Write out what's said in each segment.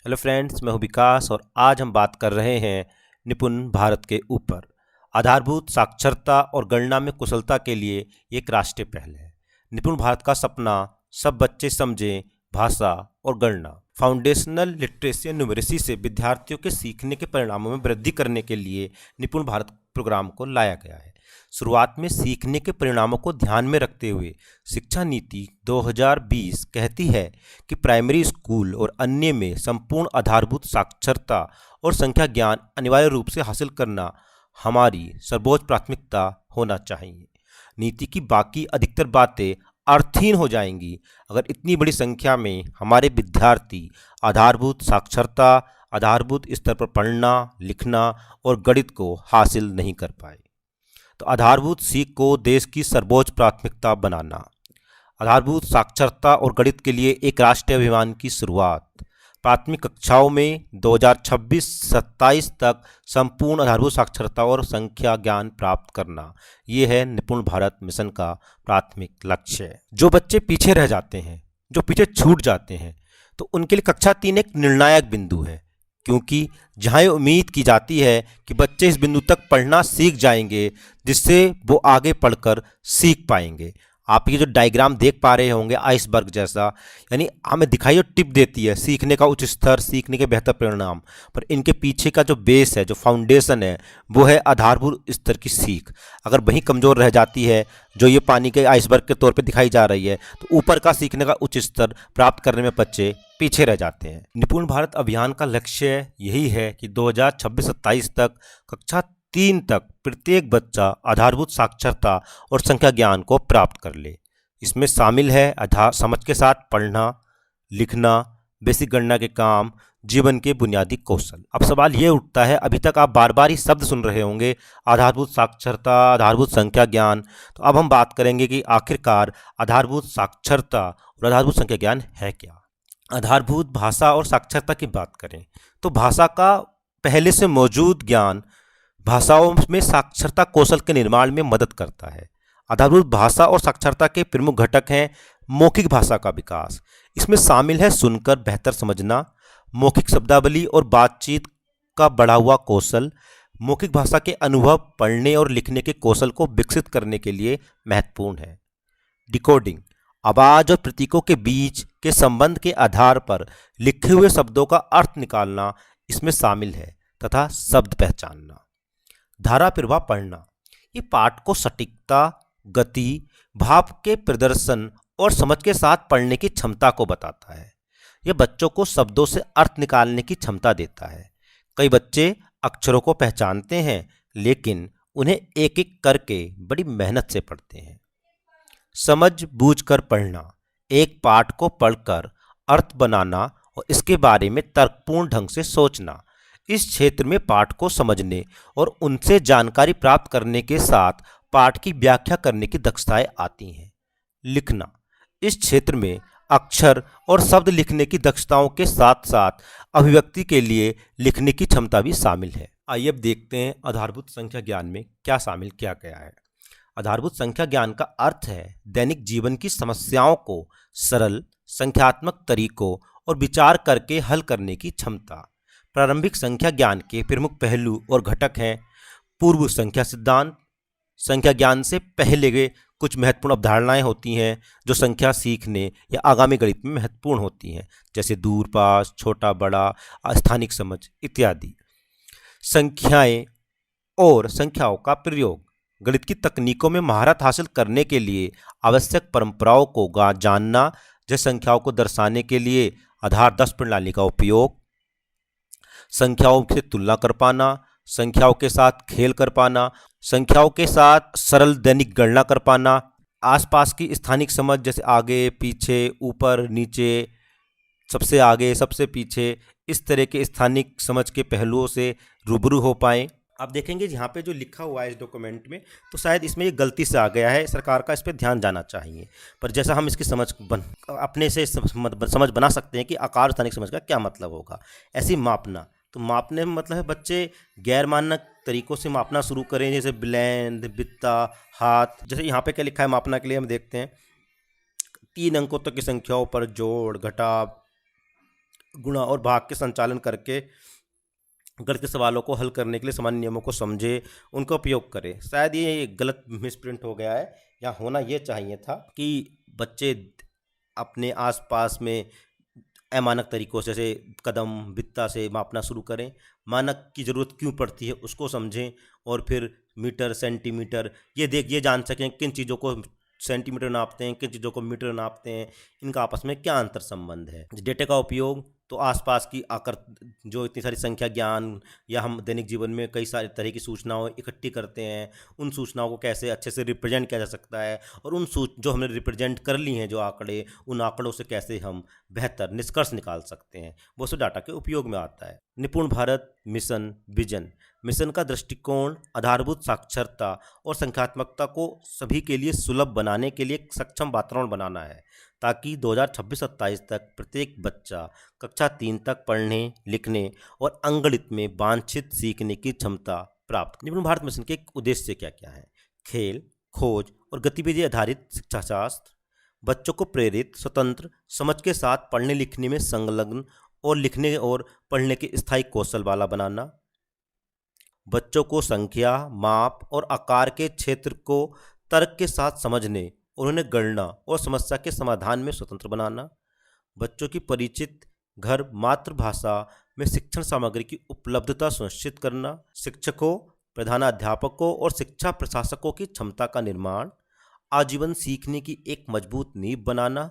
Hello friends, मैं हूं विकास और आज हम बात कर रहे हैं निपुण भारत के ऊपर। आधारभूत साक्षरता और गणना में कुशलता के लिए एक राष्ट्रीय पहल है। निपुण भारत का सपना सब बच्चे समझें भाषा और गणना। फाउंडेशनल लिटरेसी एंड न्यूमरेसी से विद्यार्थियों के सीखने के परिणामों में वृद्धि करने के लिए निपुण भारत प्रोग्राम को लाया गया है। शुरुआत में सीखने के परिणामों को ध्यान में रखते हुए शिक्षा नीति 2020 कहती है कि प्राइमरी स्कूल और अन्य में संपूर्ण आधारभूत साक्षरता और संख्या ज्ञान अनिवार्य रूप से हासिल करना हमारी सर्वोच्च प्राथमिकता होना चाहिए। नीति की बाकी अधिकतर बातें अर्थहीन हो जाएंगी अगर इतनी बड़ी संख्या में हमारे विद्यार्थी आधारभूत साक्षरता, आधारभूत स्तर पर पढ़ना, लिखना और गणित को हासिल नहीं कर पाए। तो आधारभूत सीख को देश की सर्वोच्च प्राथमिकता बनाना। आधारभूत साक्षरता और गणित के लिए एक राष्ट्रीय अभियान की शुरुआत। प्राथमिक कक्षाओं में 2026-27 तक संपूर्ण आधारभूत साक्षरता और संख्या ज्ञान प्राप्त करना, ये है निपुण भारत मिशन का प्राथमिक लक्ष्य। जो बच्चे पीछे रह जाते हैं, जो पीछे छूट जाते हैं, तो उनके लिए कक्षा 3 एक निर्णायक बिंदु है, क्योंकि जहाँ ये उम्मीद की जाती है कि बच्चे इस बिंदु तक पढ़ना सीख जाएंगे जिससे वो आगे पढ़कर सीख पाएंगे। आप ये जो डायग्राम देख पा रहे होंगे आइसबर्ग जैसा, यानी हमें दिखाई और टिप देती है सीखने का उच्च स्तर, सीखने के बेहतर परिणाम, पर इनके पीछे का जो बेस है, जो फाउंडेशन है, वो है आधारभूत स्तर की सीख। अगर वहीं कमज़ोर रह जाती है, जो ये पानी के आइसबर्ग के तौर पे दिखाई जा रही है, तो ऊपर का सीखने का उच्च स्तर प्राप्त करने में बच्चे पीछे रह जाते हैं। निपुण भारत अभियान का लक्ष्य यही है कि 2026-27 तक कक्षा 3 तक प्रत्येक बच्चा आधारभूत साक्षरता और संख्या ज्ञान को प्राप्त कर ले। इसमें शामिल है समझ के साथ पढ़ना, लिखना, बेसिक गणना के काम, जीवन के बुनियादी कौशल। अब सवाल ये उठता है, अभी तक आप बार बार ही शब्द सुन रहे होंगे, आधारभूत साक्षरता, आधारभूत संख्या ज्ञान। तो अब हम बात करेंगे कि आखिरकार आधारभूत साक्षरता और आधारभूत संख्या ज्ञान है क्या। आधारभूत भाषा और साक्षरता की बात करें तो भाषा का पहले से मौजूद ज्ञान भाषाओं में साक्षरता कौशल के निर्माण में मदद करता है। आधारभूत भाषा और साक्षरता के प्रमुख घटक हैं मौखिक भाषा का विकास। इसमें शामिल है सुनकर बेहतर समझना, मौखिक शब्दावली और बातचीत का बढ़ा हुआ कौशल। मौखिक भाषा के अनुभव पढ़ने और लिखने के कौशल को विकसित करने के लिए महत्वपूर्ण है। डिकोडिंग, आवाज और प्रतीकों के बीच के संबंध के आधार पर लिखे हुए शब्दों का अर्थ निकालना इसमें शामिल है, तथा शब्द पहचानना। धारा प्रवाह पढ़ना, ये पाठ को सटीकता, गति, भाव के प्रदर्शन और समझ के साथ पढ़ने की क्षमता को बताता है। यह बच्चों को शब्दों से अर्थ निकालने की क्षमता देता है। कई बच्चे अक्षरों को पहचानते हैं, लेकिन उन्हें एक एक करके बड़ी मेहनत से पढ़ते हैं। समझ बूझ कर पढ़ना, एक पाठ को पढ़कर अर्थ बनाना और इसके बारे में तर्कपूर्ण ढंग से सोचना। इस क्षेत्र में पाठ को समझने और उनसे जानकारी प्राप्त करने के साथ पाठ की व्याख्या करने की दक्षताएं आती हैं। लिखना, इस क्षेत्र में अक्षर और शब्द लिखने की दक्षताओं के साथ साथ अभिव्यक्ति के लिए लिखने की क्षमता भी शामिल है। आइए अब देखते हैं आधारभूत संख्या ज्ञान में क्या शामिल किया गया है। आधारभूत संख्या ज्ञान का अर्थ है दैनिक जीवन की समस्याओं को सरल संख्यात्मक तरीकों और विचार करके हल करने की क्षमता। प्रारंभिक संख्या ज्ञान के प्रमुख पहलू और घटक हैं पूर्व संख्या सिद्धांत। संख्या ज्ञान से पहले के कुछ महत्वपूर्ण अवधारणाएं होती हैं जो संख्या सीखने या आगामी गणित में महत्वपूर्ण होती हैं, जैसे दूर पास, छोटा बड़ा, स्थानिक समझ इत्यादि। संख्याएं और संख्याओं का प्रयोग, गणित की तकनीकों में महारत हासिल करने के लिए आवश्यक परंपराओं को जानना, जैसे संख्याओं को दर्शाने के लिए आधार 10 प्रणाली का उपयोग, संख्याओं से तुलना कर पाना, संख्याओं के साथ खेल कर पाना, संख्याओं के साथ सरल दैनिक गणना कर पाना, आसपास की स्थानिक समझ, जैसे आगे पीछे ऊपर नीचे, सबसे आगे सबसे पीछे, इस तरह के स्थानिक समझ के पहलुओं से रूबरू हो पाएँ। आप देखेंगे यहाँ पे जो लिखा हुआ है इस डॉक्यूमेंट में, तो शायद इसमें ये गलती से आ गया है, सरकार का इस पर ध्यान जाना चाहिए। पर जैसा हम इसकी अपने से समझ बना सकते हैं कि आकार स्थानिक समझ का क्या मतलब होगा। ऐसी मापना, तो मापने में मतलब है बच्चे गैर मानक तरीकों से मापना शुरू करें, जैसे ब्लेंड, बित्ता, हाथ। जैसे यहाँ पे क्या लिखा है मापना के लिए, हम देखते हैं 3 अंकों तक की संख्याओं पर जोड़, घटाव, गुणा और भाग के संचालन करके गणित के सवालों को हल करने के लिए सामान्य नियमों को समझे, उनका उपयोग करें। शायद ये गलत मिसप्रिंट हो गया है। यहाँ होना ये चाहिए था कि बच्चे अपने आसपास में अमानक तरीकों से, जैसे कदम बित्ता से मापना शुरू करें। मानक की ज़रूरत क्यों पड़ती है उसको समझें, और फिर मीटर, सेंटीमीटर ये जान सकें किन चीज़ों को सेंटीमीटर नापते हैं, किन चीज़ों को मीटर नापते हैं, इनका आपस में क्या अंतर संबंध है। डेटा का उपयोग तो आसपास की आकर जो इतनी सारी संख्या ज्ञान, या हम दैनिक जीवन में कई सारे तरह की सूचनाओं इकट्ठी करते हैं, उन सूचनाओं को कैसे अच्छे से रिप्रेजेंट किया जा सकता है, और उन जो हमने रिप्रेजेंट कर ली हैं जो आंकड़े, उन आंकड़ों से कैसे हम बेहतर निष्कर्ष निकाल सकते हैं, वो सब डाटा के उपयोग में आता है। निपुण भारत मिशन विजन। मिशन का दृष्टिकोण आधारभूत साक्षरता और संख्यात्मकता को सभी के लिए सुलभ बनाने के लिए एक सक्षम वातावरण बनाना है, ताकि 2026-27 तक प्रत्येक बच्चा कक्षा 3 तक पढ़ने, लिखने और अंकगणित में वांछित सीखने की क्षमता प्राप्त। निपुण भारत मिशन के उद्देश्य क्या क्या है? खेल, खोज और गतिविधि आधारित शिक्षा शास्त्र, बच्चों को प्रेरित, स्वतंत्र, समझ के साथ पढ़ने लिखने में संलग्न और लिखने और पढ़ने के स्थायी कौशल वाला बनाना, बच्चों को संख्या, माप और आकार के क्षेत्र को तर्क के साथ समझने और उन्हें गणना और समस्या के समाधान में स्वतंत्र बनाना, बच्चों की परिचित घर मातृभाषा में शिक्षण सामग्री की उपलब्धता सुनिश्चित करना, शिक्षकों, प्रधानाध्यापकों और शिक्षा प्रशासकों की क्षमता का निर्माण, आजीवन सीखने की एक मजबूत नींव बनाना,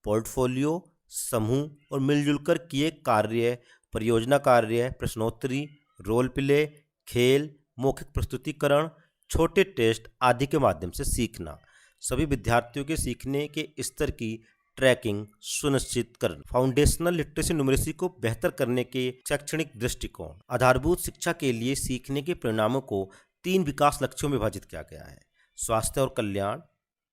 पोर्टफोलियो, समूह और मिलजुल कर किए कार्य, परियोजना कार्य, प्रश्नोत्तरी, रोल प्ले, खेल, मौखिक प्रस्तुतिकरण, छोटे टेस्ट आदि के माध्यम से सीखना, सभी विद्यार्थियों के सीखने के स्तर की ट्रैकिंग सुनिश्चित करना, फाउंडेशनल लिटरेसी न्यूमरेसी को बेहतर करने के शैक्षणिक दृष्टिकोण। आधारभूत शिक्षा के लिए सीखने के परिणामों को 3 विकास लक्ष्यों में विभाजित किया गया है: स्वास्थ्य और कल्याण,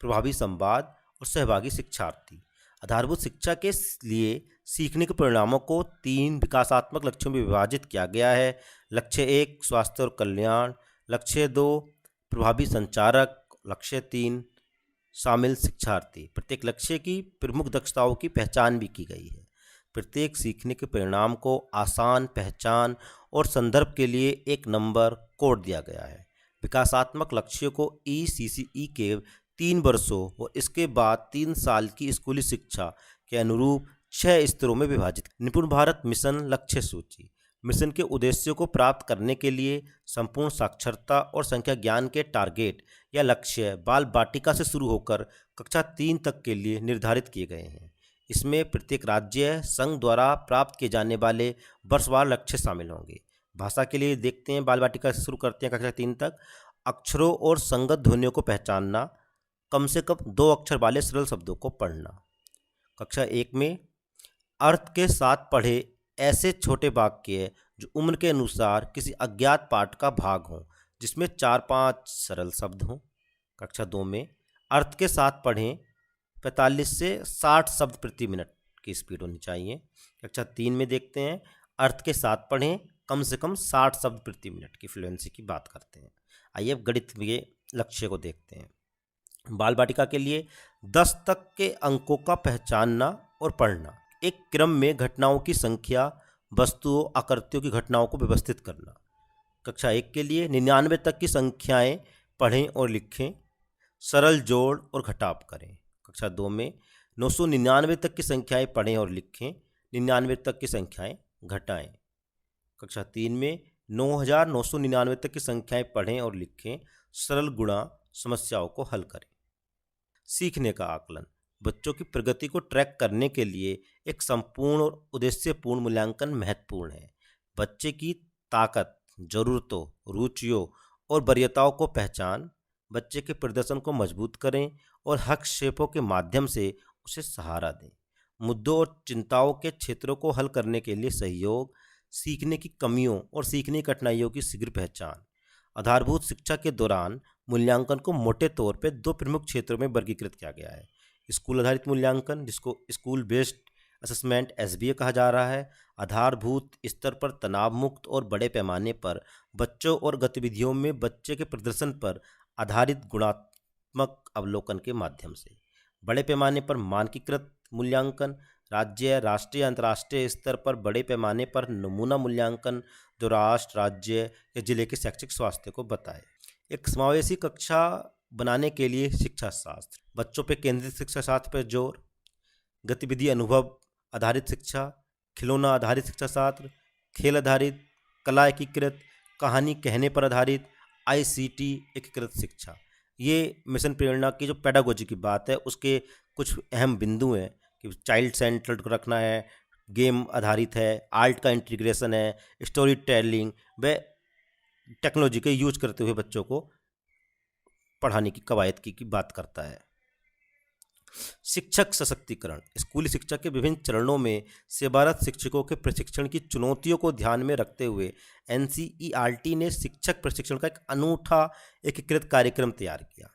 प्रभावी संवाद और सहभागी शिक्षार्थी। आधारभूत शिक्षा के लिए सीखने के परिणामों को 3 विकासात्मक लक्ष्यों में विभाजित किया गया है: लक्ष्य 1 स्वास्थ्य और कल्याण, लक्ष्य 2 प्रभावी संचारक, लक्ष्य 3 शामिल शिक्षार्थी। प्रत्येक लक्ष्य की प्रमुख दक्षताओं की पहचान भी की गई है। प्रत्येक सीखने के परिणाम को आसान, पहचान और संदर्भ के लिए एक नंबर कोड दिया गया है। विकासात्मक लक्ष्यों को ECCE के 3 वर्षों और इसके बाद 3 साल की स्कूली शिक्षा के अनुरूप 6 स्तरों में विभाजित। निपुण भारत मिशन लक्ष्य सूची। मिशन के उद्देश्यों को प्राप्त करने के लिए संपूर्ण साक्षरता और संख्या ज्ञान के टारगेट या लक्ष्य बाल बाटिका से शुरू होकर कक्षा 3 तक के लिए निर्धारित किए गए हैं। इसमें प्रत्येक राज्य संघ द्वारा प्राप्त किए जाने वाले वर्षवार लक्ष्य शामिल होंगे। भाषा के लिए देखते हैं, बाल बाटिका से शुरू करते हैं कक्षा 3 तक। अक्षरों और संगत ध्वनियों को पहचानना, कम से कम 2 अक्षर वाले सरल शब्दों को पढ़ना। कक्षा 1 में अर्थ के साथ पढ़े ऐसे छोटे वाक्य जो उम्र के अनुसार किसी अज्ञात पाठ का भाग हों, जिसमें 4-5 सरल शब्द हों। कक्षा 2 में अर्थ के साथ पढ़ें 45 से 60 शब्द प्रति मिनट की स्पीड होनी चाहिए। कक्षा 3 में देखते हैं, अर्थ के साथ पढ़ें कम से कम 60 शब्द प्रति मिनट की फ्लुएंसी की बात करते हैं। आइए अब गणित के लक्ष्य को देखते हैं। बाल बाटिका के लिए 10 तक के अंकों का पहचानना और पढ़ना, एक क्रम में घटनाओं की संख्या, वस्तुओं, आकृतियों की घटनाओं को व्यवस्थित करना। कक्षा 1 के लिए 99 तक की संख्याएं पढ़ें और लिखें, सरल जोड़ और घटाव करें। कक्षा 2 में 999 तक की संख्याएं पढ़ें और लिखें, 99 तक की संख्याएं घटाएं। कक्षा 3 में 9999 तक की संख्याएं पढ़ें और लिखें, सरल गुणा समस्याओं को हल करें। सीखने का आकलन, बच्चों की प्रगति को ट्रैक करने के लिए एक संपूर्ण और उद्देश्यपूर्ण मूल्यांकन महत्वपूर्ण है। बच्चे की ताकत, जरूरतों, रुचियों और वरीयताओं को पहचान, बच्चे के प्रदर्शन को मजबूत करें और हस्तक्षेपों के माध्यम से उसे सहारा दें। मुद्दों और चिंताओं के क्षेत्रों को हल करने के लिए सहयोग, सीखने की कमियों और सीखने की कठिनाइयों की शीघ्र पहचान। आधारभूत शिक्षा के दौरान मूल्यांकन को मोटे तौर पर 2 प्रमुख क्षेत्रों में वर्गीकृत किया गया है: स्कूल आधारित मूल्यांकन, जिसको स्कूल बेस्ड असेसमेंट SBA कहा जा रहा है, आधारभूत स्तर पर तनाव मुक्त और बड़े पैमाने पर बच्चों और गतिविधियों में बच्चे के प्रदर्शन पर आधारित गुणात्मक अवलोकन के माध्यम से। बड़े पैमाने पर मानकीकृत मूल्यांकन, राज्य, राष्ट्रीय, अंतर्राष्ट्रीय स्तर पर बड़े पैमाने पर नमूना मूल्यांकन जो राष्ट्र, राज्य या जिले के शैक्षिक स्वास्थ्य को बताए। एक समावेशी कक्षा बनाने के लिए शिक्षा शास्त्र, बच्चों पर केंद्रित शिक्षा शास्त्र पर जोर, गतिविधि अनुभव आधारित शिक्षा, खिलौना आधारित शिक्षा शास्त्र, खेल आधारित, कला एकीकृत, कहानी कहने पर आधारित, आईसीटी एकीकृत शिक्षा। ये मिशन प्रेरणा की जो पेडागोजी की बात है उसके कुछ अहम बिंदु हैं कि चाइल्ड सेंटर्ड रखना है, गेम आधारित है, आर्ट का इंटीग्रेशन है, स्टोरी टेलिंग व टेक्नोलॉजी के यूज करते हुए बच्चों को पढ़ाने की कवायद की बात करता है। शिक्षक सशक्तिकरण, स्कूली शिक्षा के विभिन्न चरणों में सेवारत शिक्षकों के प्रशिक्षण की चुनौतियों को ध्यान में रखते हुए एनसीईआरटी ने शिक्षक प्रशिक्षण का एक अनूठा एकीकृत कार्यक्रम तैयार किया।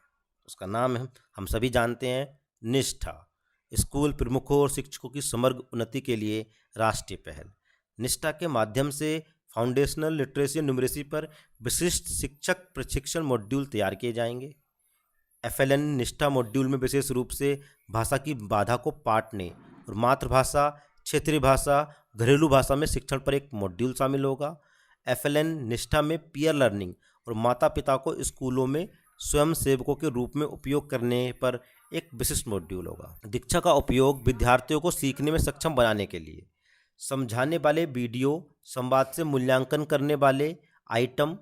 उसका नाम है, हम सभी जानते हैं, निष्ठा। स्कूल प्रमुखों और शिक्षकों की समग्र उन्नति के लिए राष्ट्रीय पहल। निष्ठा के माध्यम से फाउंडेशनल लिटरेसी और न्यूमरेसी पर विशिष्ट शिक्षक प्रशिक्षण मॉड्यूल तैयार किए जाएंगे। एफएलएन निष्ठा मॉड्यूल में विशेष रूप से भाषा की बाधा को पाटने और मातृभाषा, क्षेत्रीय भाषा, घरेलू भाषा में शिक्षण पर एक मॉड्यूल शामिल होगा। एफएलएन निष्ठा में पीयर लर्निंग और माता पिता को स्कूलों में स्वयं सेवकों के रूप में उपयोग करने पर एक विशिष्ट मॉड्यूल होगा। दीक्षा का उपयोग विद्यार्थियों को सीखने में सक्षम बनाने के लिए समझाने वाले वीडियो, संवाद से मूल्यांकन करने वाले आइटम,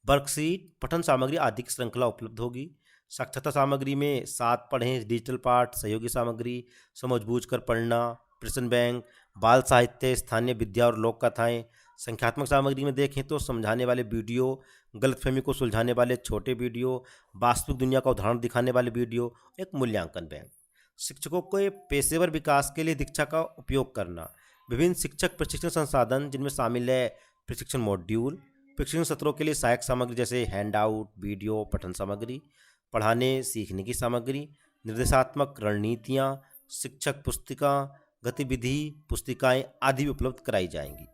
वर्कशीट, पठन सामग्री आदि की श्रृंखला उपलब्ध होगी। साक्षरता सामग्री में साथ पढ़ें, डिजिटल पाठ, सहयोगी सामग्री, समझबूझकर पढ़ना, प्रश्न बैंक, बाल साहित्य, स्थानीय विद्या और लोक कथाएँ। संख्यात्मक सामग्री में देखें तो समझाने वाले वीडियो, गलतफहमी को सुलझाने वाले छोटे वीडियो, वास्तविक दुनिया का उदाहरण दिखाने वाले वीडियो, एक मूल्यांकन बैंक। शिक्षकों के पेशेवर विकास के लिए दीक्षा का उपयोग करना, विभिन्न शिक्षक प्रशिक्षण संसाधन जिनमें शामिल है प्रशिक्षण मॉड्यूल, प्रशिक्षण सत्रों के लिए सहायक सामग्री जैसे हैंडआउट, वीडियो, पठन सामग्री, पढ़ाने सीखने की सामग्री, निर्देशात्मक रणनीतियाँ, शिक्षक पुस्तिका, गतिविधि पुस्तिकाएँ आदि भी उपलब्ध कराई जाएंगी।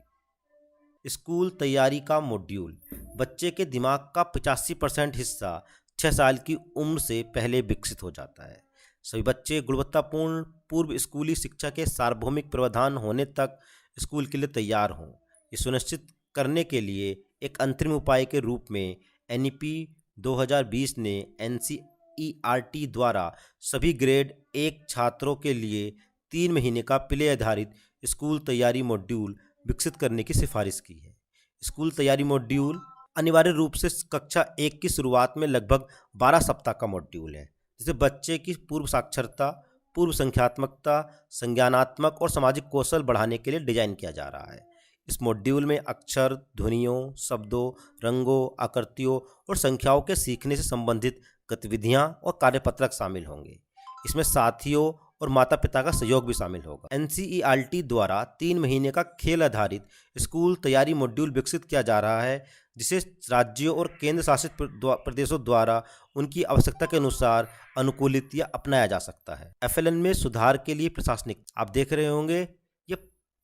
स्कूल तैयारी का मॉड्यूल, बच्चे के दिमाग का 85% हिस्सा 6 साल की उम्र से पहले विकसित हो जाता है। सभी बच्चे गुणवत्तापूर्ण पूर्व स्कूली शिक्षा के सार्वभौमिक प्रावधान होने तक स्कूल के लिए तैयार हों। ये सुनिश्चित करने के लिए एक अंतरिम उपाय के रूप में एनईपी 2020 ने एनसीईआरटी द्वारा सभी ग्रेड 1 छात्रों के लिए 3 महीने का प्ले आधारित स्कूल तैयारी मॉड्यूल विकसित करने की सिफारिश की है। स्कूल तैयारी मॉड्यूल अनिवार्य रूप से कक्षा 1 की शुरुआत में लगभग 12 सप्ताह का मॉड्यूल है, जिसे बच्चे की पूर्व साक्षरता, पूर्व संख्यात्मकता, संज्ञानात्मक और सामाजिक कौशल बढ़ाने के लिए डिजाइन किया जा रहा है। इस मॉड्यूल में अक्षर, ध्वनियों, शब्दों, रंगों, आकृतियों और संख्याओं के सीखने से संबंधित गतिविधियां और कार्यपत्रक शामिल होंगे। इसमें साथियों और माता पिता का सहयोग भी शामिल होगा। एनसीईआरटी द्वारा 3 महीने का खेल आधारित स्कूल तैयारी मॉड्यूल विकसित किया जा रहा है, जिसे राज्यों और केंद्र शासित प्रदेशों द्वारा उनकी आवश्यकता के अनुसार अनुकूलित या अपनाया जा सकता है। एफएलएन में सुधार के लिए प्रशासनिक, आप देख रहे होंगे ये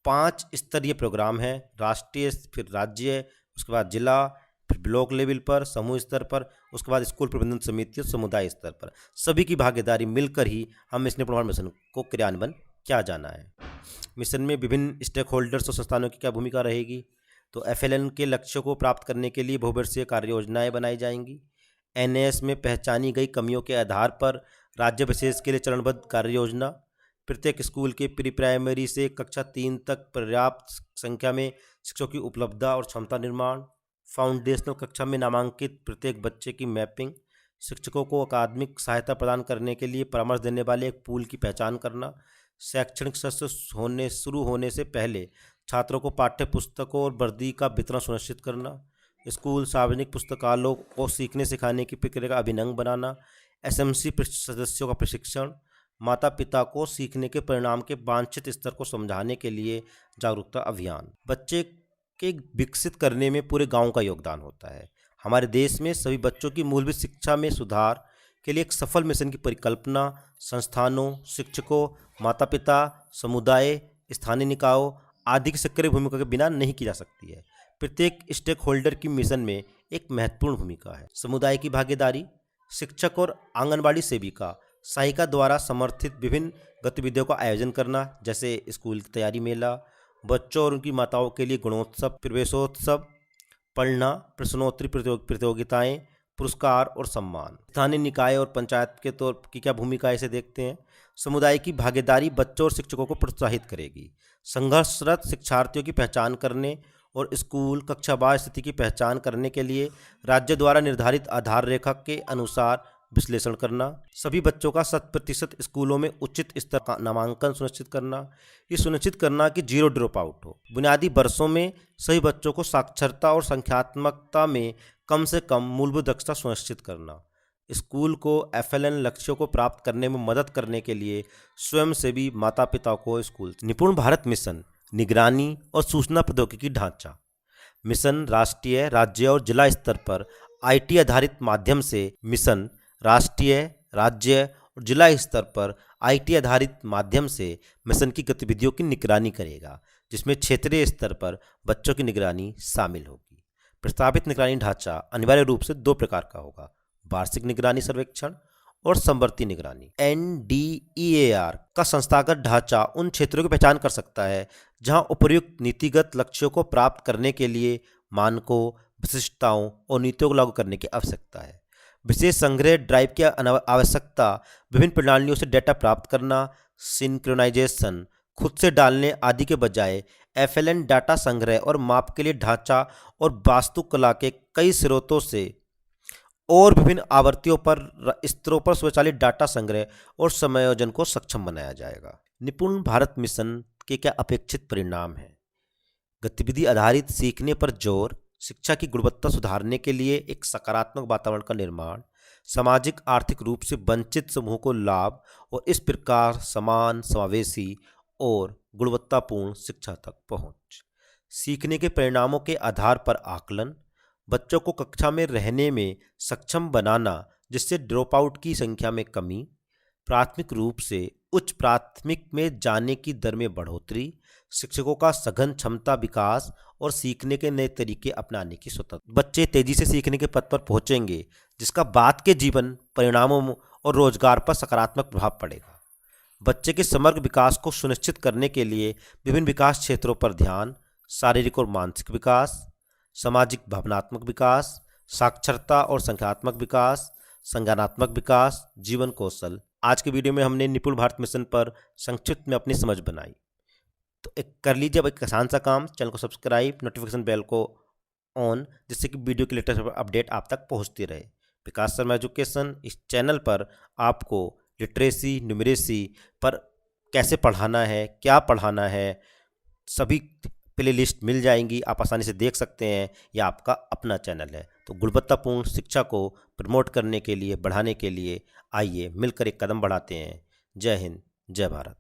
5 स्तरीय प्रोग्राम है, राष्ट्रीय, फिर राज्य, उसके बाद जिला, फिर ब्लॉक लेवल पर, समूह स्तर पर, उसके बाद स्कूल प्रबंधन समिति और समुदाय स्तर पर। सभी की भागीदारी मिलकर ही हम इस निपुण मिशन को क्रियान्वयन किया जाना है। मिशन में विभिन्न स्टेक होल्डर्स और संस्थानों की क्या भूमिका रहेगी? तो एफएलएन के लक्ष्यों को प्राप्त करने के लिए बहुवर्षीय कार्य योजनाएं बनाई जाएंगी। एनएएस में पहचानी गई कमियों के आधार पर राज्य विशेष के लिए चरणबद्ध कार्य योजना, प्रत्येक स्कूल के प्री प्राइमरी से कक्षा 3 तक पर्याप्त संख्या में शिक्षकों की उपलब्धता और क्षमता निर्माण, फाउंडेशनल कक्षा में नामांकित प्रत्येक बच्चे की मैपिंग, शिक्षकों को अकादमिक सहायता प्रदान करने के लिए परामर्श देने वाले एक पूल की पहचान करना, शैक्षणिक सत्र शुरू होने से पहले छात्रों को पाठ्य पुस्तकों और वर्दी का वितरण सुनिश्चित करना, स्कूल सार्वजनिक पुस्तकालयों को सीखने सिखाने की प्रक्रिया का अभिनव बनाना, एसएमसी सदस्यों का प्रशिक्षण, माता पिता को सीखने के परिणाम के वांछित स्तर को समझाने के लिए जागरूकता अभियान। बच्चे के विकसित करने में पूरे गांव का योगदान होता है। हमारे देश में सभी बच्चों की मूलभूत शिक्षा में सुधार के लिए एक सफल मिशन की परिकल्पना संस्थानों, शिक्षकों, माता पिता, समुदाय, स्थानीय निकायों आदि की सक्रिय भूमिका के बिना नहीं की जा सकती है। प्रत्येक स्टेक होल्डर की मिशन में एक महत्वपूर्ण भूमिका है। समुदाय की भागीदारी, शिक्षक और आंगनबाड़ी सेविका, सहायिका द्वारा समर्थित विभिन्न गतिविधियों का आयोजन करना, जैसे स्कूल की तैयारी मेला, बच्चों और उनकी माताओं के लिए गुणोत्सव, प्रवेशोत्सव, पढ़ना, प्रश्नोत्तरी प्रतियोगिताएं, पुरस्कार और सम्मान। स्थानीय निकाय और पंचायत के तौर की क्या भूमिका है, इसे देखते हैं। समुदाय की भागीदारी बच्चों और शिक्षकों को प्रोत्साहित करेगी। संघर्षरत शिक्षार्थियों की पहचान करने और स्कूल कक्षावार स्थिति की पहचान करने के लिए राज्य द्वारा निर्धारित आधार रेखा के अनुसार विश्लेषण करना। सभी बच्चों का 100% स्कूलों में उचित स्तर का नामांकन सुनिश्चित करना। ये सुनिश्चित करना कि जीरो ड्रॉप आउट हो। बुनियादी वर्षों में सभी बच्चों को साक्षरता और संख्यात्मकता में कम से कम मूलभूत दक्षता सुनिश्चित करना। स्कूल को FLN लक्ष्यों को प्राप्त करने में मदद करने के लिए स्वयंसेवी माता पिता को स्कूल। निपुण भारत मिशन, निगरानी और सूचना प्रौद्योगिकी ढांचा। मिशन राष्ट्रीय, राज्य और जिला स्तर पर IT आधारित माध्यम से मिशन राष्ट्रीय, राज्य और जिला स्तर पर IT आधारित माध्यम से मिशन की गतिविधियों की निगरानी करेगा, जिसमें क्षेत्रीय स्तर पर बच्चों की निगरानी शामिल होगी। प्रस्तावित निगरानी ढांचा अनिवार्य रूप से 2 प्रकार का होगा: वार्षिक निगरानी सर्वेक्षण और समवर्ती निगरानी। NDEAR का संस्थागत ढांचा उन क्षेत्रों की पहचान कर सकता है जहां उपर्युक्त नीतिगत लक्ष्यों को प्राप्त करने के लिए मानकों, विशिष्टताओं और नीतियों को लागू करने की आवश्यकता है। विशेष संग्रह ड्राइव की आवश्यकता, विभिन्न प्रणालियों से डेटा प्राप्त करना, सिंक्रोनाइजेशन, खुद से डालने आदि के बजाय FLN डाटा संग्रह और माप के लिए ढांचा और वास्तुकला के कई स्रोतों से और विभिन्न आवृत्तियों पर स्तरों पर स्वचालित डाटा संग्रह और समायोजन को सक्षम बनाया जाएगा। निपुण भारत मिशन के क्या अपेक्षित परिणाम हैं? गतिविधि आधारित सीखने पर जोर, शिक्षा की गुणवत्ता सुधारने के लिए एक सकारात्मक वातावरण का निर्माण, सामाजिक आर्थिक रूप से वंचित समूह को लाभ और इस प्रकार समान, समावेशी और गुणवत्तापूर्ण शिक्षा तक पहुंच। सीखने के परिणामों के आधार पर आकलन, बच्चों को कक्षा में रहने में सक्षम बनाना जिससे ड्रॉप आउट की संख्या में कमी, प्राथमिक रूप से उच्च प्राथमिक में जाने की दर में बढ़ोतरी, शिक्षकों का सघन क्षमता विकास और सीखने के नए तरीके अपनाने की स्वतंत्रता। बच्चे तेजी से सीखने के पथ पर पहुंचेंगे, जिसका बाद के जीवन परिणामों और रोजगार पर सकारात्मक प्रभाव पड़ेगा। बच्चे के समग्र विकास को सुनिश्चित करने के लिए विभिन्न विकास क्षेत्रों पर ध्यान, शारीरिक और मानसिक विकास, सामाजिक भावनात्मक विकास, साक्षरता और संख्यात्मक विकास, संज्ञानात्मक विकास, जीवन कौशल। आज के वीडियो में हमने निपुण भारत मिशन पर संक्षिप्त में अपनी समझ बनाई। तो एक कर लीजिए अब एक आसान सा काम, चैनल को सब्सक्राइब, नोटिफिकेशन बेल को ऑन, जिससे कि वीडियो की लेटेस्ट अपडेट आप तक पहुंचती रहे। विकास शर्मा एजुकेशन, इस चैनल पर आपको लिटरेसी, न्यूमरेसी पर कैसे पढ़ाना है, क्या पढ़ाना है, सभी प्ले लिस्ट मिल जाएंगी, आप आसानी से देख सकते हैं। यह आपका अपना चैनल है। तो गुणवत्तापूर्ण शिक्षा को प्रमोट करने के लिए, बढ़ाने के लिए आइए मिलकर एक कदम बढ़ाते हैं। जय हिंद, जय भारत।